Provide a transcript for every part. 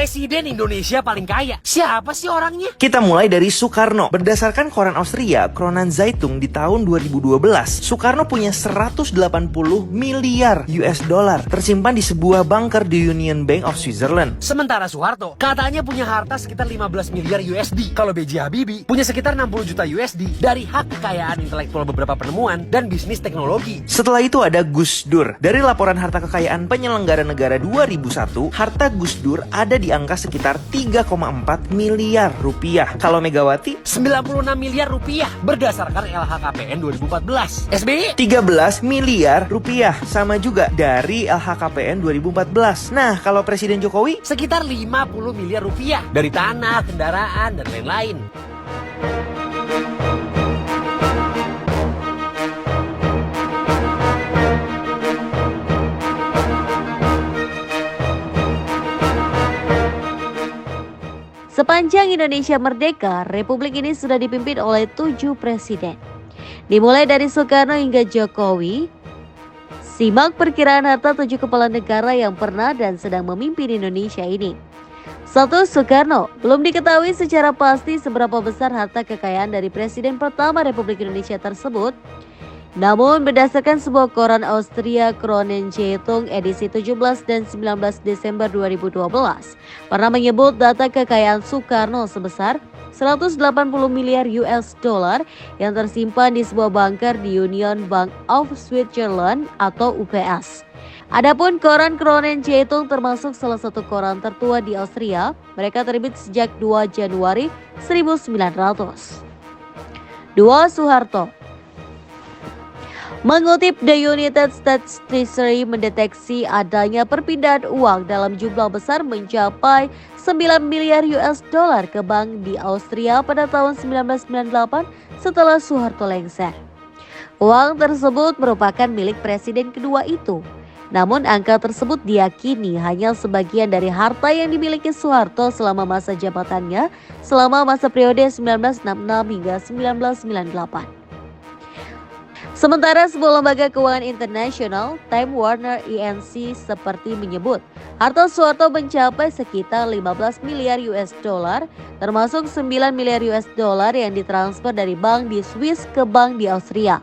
Presiden Indonesia paling kaya. Siapa sih orangnya? Kita mulai dari Soekarno. Berdasarkan koran Austria, Kronen Zeitung di tahun 2012, Soekarno punya 180 miliar US dollar tersimpan di sebuah bunker di Union Bank of Switzerland. Sementara Soeharto katanya punya harta sekitar 15 miliar USD. Kalau B.J. Habibie punya sekitar 60 juta USD dari hak kekayaan intelektual beberapa penemuan dan bisnis teknologi. Setelah itu ada Gus Dur. Dari laporan harta kekayaan penyelenggara negara 2001, harta Gus Dur ada di angka sekitar 3,4 miliar rupiah. Kalau Megawati, 96 miliar rupiah berdasarkan LHKPN 2014. SBY 13 miliar rupiah, sama juga dari LHKPN 2014. Nah, kalau Presiden Jokowi, sekitar 50 miliar rupiah dari tanah, kendaraan, dan lain-lain. Sepanjang Indonesia merdeka, republik ini sudah dipimpin oleh 7 presiden. Dimulai dari Soekarno hingga Jokowi, simak perkiraan harta 7 kepala negara yang pernah dan sedang memimpin Indonesia ini. 1. Soekarno. Belum diketahui secara pasti seberapa besar harta kekayaan dari presiden pertama Republik Indonesia tersebut. Namun berdasarkan sebuah koran Austria, Kronen Zeitung edisi 17 dan 19 Desember 2012 pernah menyebut data kekayaan Soekarno sebesar 180 miliar US dollar yang tersimpan di sebuah bunker di Union Bank of Switzerland atau UBS. Adapun koran Kronen Zeitung termasuk salah satu koran tertua di Austria. Mereka terbit sejak 2 Januari 1900. 2. Soeharto. Mengutip The United States Treasury mendeteksi adanya perpindahan uang dalam jumlah besar mencapai 9 miliar US dollar ke bank di Austria pada tahun 1998 setelah Soeharto lengser. Uang tersebut merupakan milik presiden kedua itu. Namun angka tersebut diyakini hanya sebagian dari harta yang dimiliki Soeharto selama masa jabatannya selama masa periode 1966 hingga 1998. Sementara sebuah lembaga keuangan internasional, Time Warner Inc. seperti menyebut, harta Soeharto mencapai sekitar 15 miliar US dollar, termasuk 9 miliar US dollar yang ditransfer dari bank di Swiss ke bank di Austria.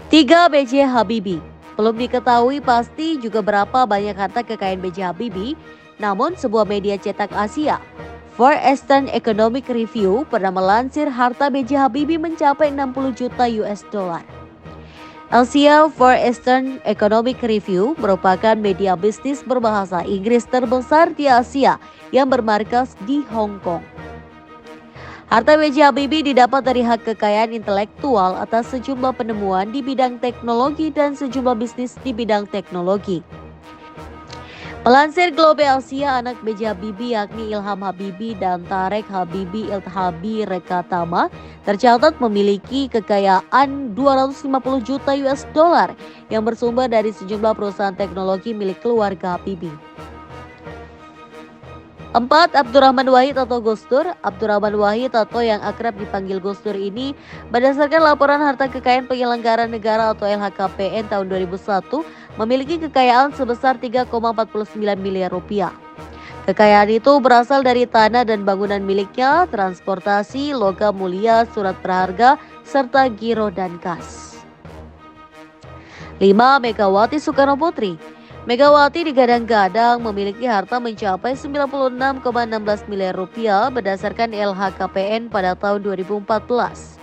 3. B.J. Habibie. Belum diketahui pasti juga berapa banyak harta kekayaan B.J. Habibie, namun sebuah media cetak Asia, Far Eastern Economic Review, pernah melansir harta B.J. Habibie mencapai 60 juta US dollar. Asia Far Eastern Economic Review merupakan media bisnis berbahasa Inggris terbesar di Asia yang bermarkas di Hong Kong. Harta B.J. Habibie didapat dari hak kekayaan intelektual atas sejumlah penemuan di bidang teknologi dan sejumlah bisnis di bidang teknologi. Melansir Global Asia, anak B.J. Habibie yakni Ilham Habibie dan Tarek Habibie Ilthabi Rekatama tercatat memiliki kekayaan 250 juta US dollar yang bersumber dari sejumlah perusahaan teknologi milik keluarga Habibie. 4. Abdurrahman Wahid atau Gus Dur. Abdurrahman Wahid atau yang akrab dipanggil Gus Dur ini berdasarkan laporan harta kekayaan penyelenggara negara atau LHKPN tahun 2001 memiliki kekayaan sebesar 3,49 miliar rupiah. Kekayaan itu berasal dari tanah dan bangunan miliknya, transportasi, logam mulia, surat berharga, serta giro dan kas. 5. Megawati Soekarno Putri. Megawati digadang-gadang memiliki harta mencapai 96,16 miliar rupiah berdasarkan LHKPN pada tahun 2014.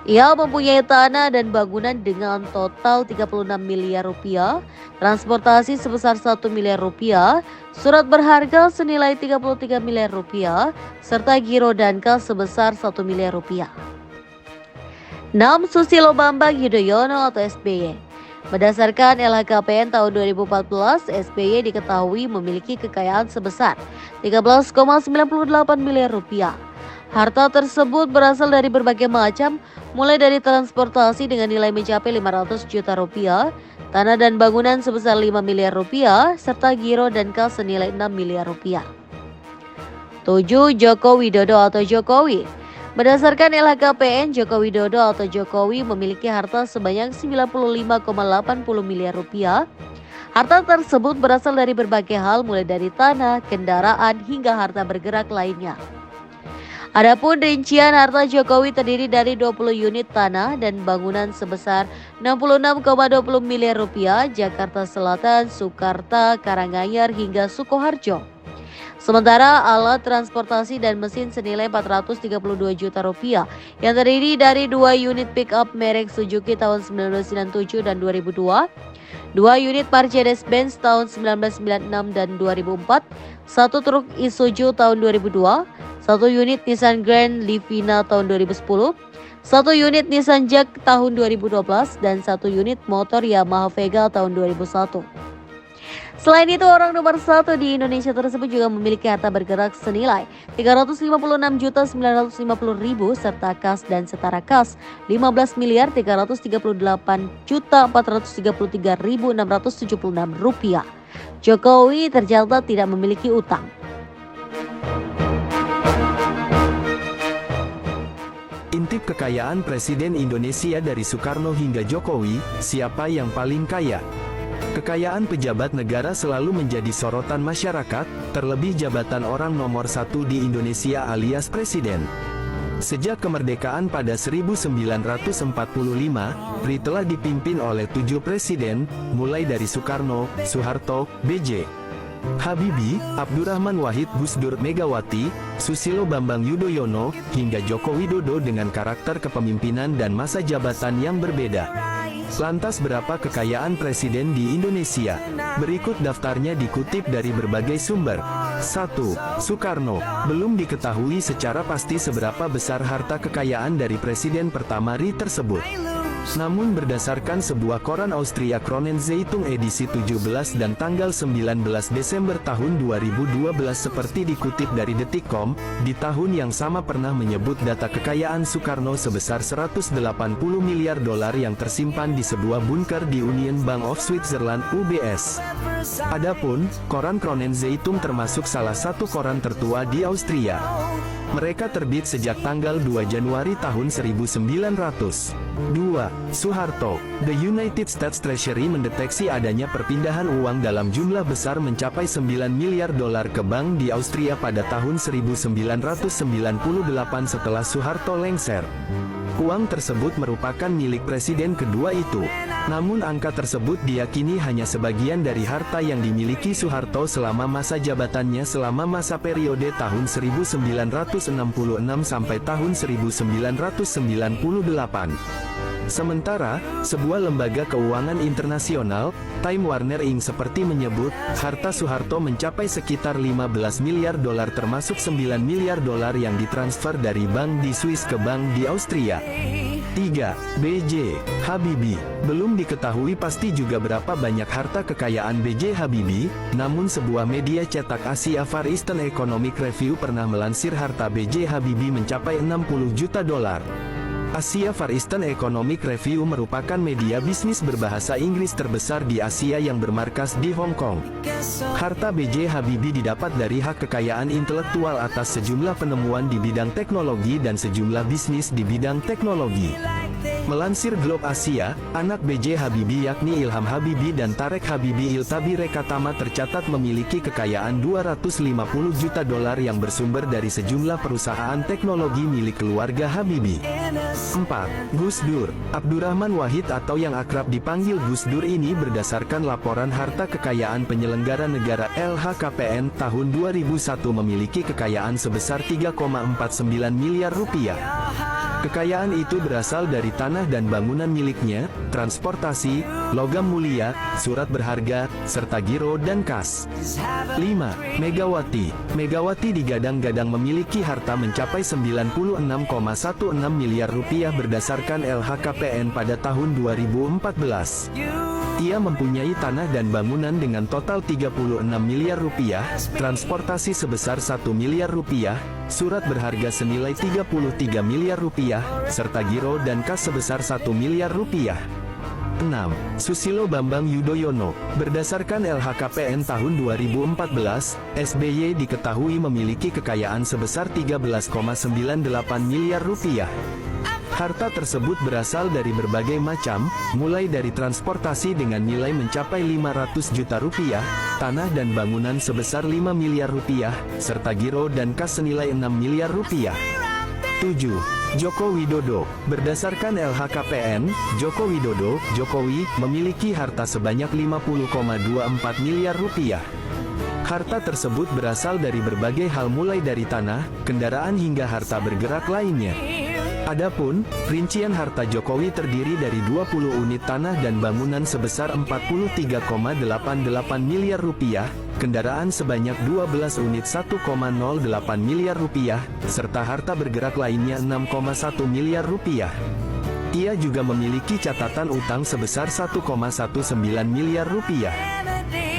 Ia mempunyai tanah dan bangunan dengan total 36 miliar rupiah, transportasi sebesar 1 miliar rupiah, surat berharga senilai 33 miliar rupiah, serta giro dan kas sebesar 1 miliar rupiah. 6. Susilo Bambang Yudhoyono atau SBY. Berdasarkan LHKPN tahun 2014, SBY diketahui memiliki kekayaan sebesar 13,98 miliar rupiah. Harta tersebut berasal dari berbagai macam, mulai dari transportasi dengan nilai mencapai 500 juta rupiah, tanah dan bangunan sebesar 5 miliar rupiah, serta giro dan kas senilai 6 miliar rupiah. 7. Joko Widodo atau Jokowi. Berdasarkan LHKPN, Joko Widodo atau Jokowi memiliki harta sebanyak 95,80 miliar rupiah. Harta tersebut berasal dari berbagai hal mulai dari tanah, kendaraan, hingga harta bergerak lainnya. Adapun rincian harta Jokowi terdiri dari 20 unit tanah dan bangunan sebesar 66,20 miliar rupiah Jakarta Selatan, Soekarta, Karanganyar hingga Sukoharjo. Sementara alat transportasi dan mesin senilai 432 juta rupiah yang terdiri dari 2 unit pick-up merek Suzuki tahun 1997 dan 2002, 2 unit Mercedes-Benz tahun 1996 dan 2004, 1 truk Isuzu tahun 2002, 1 unit Nissan Grand Livina tahun 2010, 1 unit Nissan Juke tahun 2012, dan 1 unit motor Yamaha Vega tahun 2001. Selain itu, orang nomor 1 di Indonesia tersebut juga memiliki harta bergerak senilai 356.950.000 serta kas dan setara kas 15.338.433.676 rupiah. Jokowi tercatat tidak memiliki utang. Intip kekayaan Presiden Indonesia dari Soekarno hingga Jokowi, siapa yang paling kaya? Kekayaan pejabat negara selalu menjadi sorotan masyarakat, terlebih jabatan orang nomor 1 di Indonesia alias Presiden. Sejak kemerdekaan pada 1945, BRI telah dipimpin oleh 7 presiden, mulai dari Soekarno, Soeharto, B.J. Habibie, Abdurrahman Wahid, Gus Dur, Megawati, Susilo Bambang Yudhoyono, hingga Joko Widodo dengan karakter kepemimpinan dan masa jabatan yang berbeda. Lantas berapa kekayaan presiden di Indonesia? Berikut daftarnya dikutip dari berbagai sumber. 1. Soekarno. Belum diketahui secara pasti seberapa besar harta kekayaan dari presiden pertama RI tersebut. Namun berdasarkan sebuah koran Austria Kronenzeitung edisi 17 dan tanggal 19 Desember tahun 2012 seperti dikutip dari Detikcom, di tahun yang sama pernah menyebut data kekayaan Soekarno sebesar 180 miliar dolar yang tersimpan di sebuah bunker di Union Bank of Switzerland (UBS). Adapun, koran Kronenzeitung termasuk salah satu koran tertua di Austria. Mereka terbit sejak tanggal 2 Januari tahun 1900. 2. Soeharto. The United States Treasury mendeteksi adanya perpindahan uang dalam jumlah besar mencapai 9 miliar dolar ke bank di Austria pada tahun 1998 setelah Soeharto lengser. Uang tersebut merupakan milik presiden kedua itu. Namun angka tersebut diyakini hanya sebagian dari harta yang dimiliki Soeharto selama masa jabatannya selama masa periode tahun 1966 sampai tahun 1998. Sementara, sebuah lembaga keuangan internasional, Time Warner Inc. seperti menyebut, harta Soeharto mencapai sekitar 15 miliar dolar termasuk 9 miliar dolar yang ditransfer dari bank di Swiss ke bank di Austria. 3. B.J. Habibie. Belum diketahui pasti juga berapa banyak harta kekayaan B.J. Habibie, namun sebuah media cetak Asia Far Eastern Economic Review pernah melansir harta B.J. Habibie mencapai 60 juta dolar. Asia Far Eastern Economic Review merupakan media bisnis berbahasa Inggris terbesar di Asia yang bermarkas di Hong Kong. Harta B.J. Habibie didapat dari hak kekayaan intelektual atas sejumlah penemuan di bidang teknologi dan sejumlah bisnis di bidang teknologi. Melansir Globe Asia, anak B.J. Habibie yakni Ilham Habibie dan Tarek Habibie Iltabi Rekatama tercatat memiliki kekayaan 250 juta dolar yang bersumber dari sejumlah perusahaan teknologi milik keluarga Habibie. 4. Gus Dur. Abdurrahman Wahid atau yang akrab dipanggil Gus Dur ini berdasarkan laporan harta kekayaan penyelenggara negara LHKPN tahun 2001 memiliki kekayaan sebesar 3,49 miliar rupiah. Kekayaan itu berasal dari tanah dan bangunan miliknya, transportasi, logam mulia, surat berharga, serta giro dan kas. 5. Megawati. Megawati digadang-gadang memiliki harta mencapai 96,16 miliar rupiah berdasarkan LHKPN pada tahun 2014. Ia mempunyai tanah dan bangunan dengan total 36 miliar rupiah, transportasi sebesar 1 miliar rupiah, surat berharga senilai 33 miliar rupiah, serta giro dan kas sebesar 1 miliar rupiah. 6. Susilo Bambang Yudhoyono. Berdasarkan LHKPN tahun 2014, SBY diketahui memiliki kekayaan sebesar 13,98 miliar rupiah. Harta tersebut berasal dari berbagai macam, mulai dari transportasi dengan nilai mencapai 500 juta rupiah, tanah dan bangunan sebesar 5 miliar rupiah, serta giro dan kas senilai 6 miliar rupiah. 7. Joko Widodo. Berdasarkan LHKPN, Joko Widodo, Jokowi, memiliki harta sebanyak 50,24 miliar rupiah. Harta tersebut berasal dari berbagai hal mulai dari tanah, kendaraan hingga harta bergerak lainnya. Adapun, rincian harta Jokowi terdiri dari 20 unit tanah dan bangunan sebesar 43,88 miliar rupiah, kendaraan sebanyak 12 unit 1,08 miliar rupiah, serta harta bergerak lainnya 6,1 miliar rupiah. Ia juga memiliki catatan utang sebesar 1,19 miliar rupiah.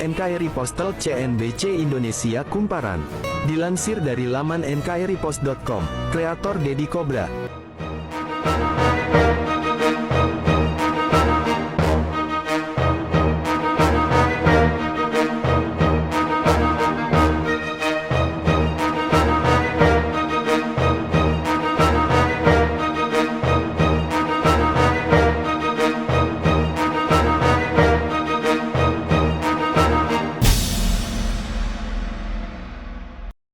NKRI Postal CNBC Indonesia Kumparan. Dilansir dari laman nkripost.com, kreator Deddy Kobra.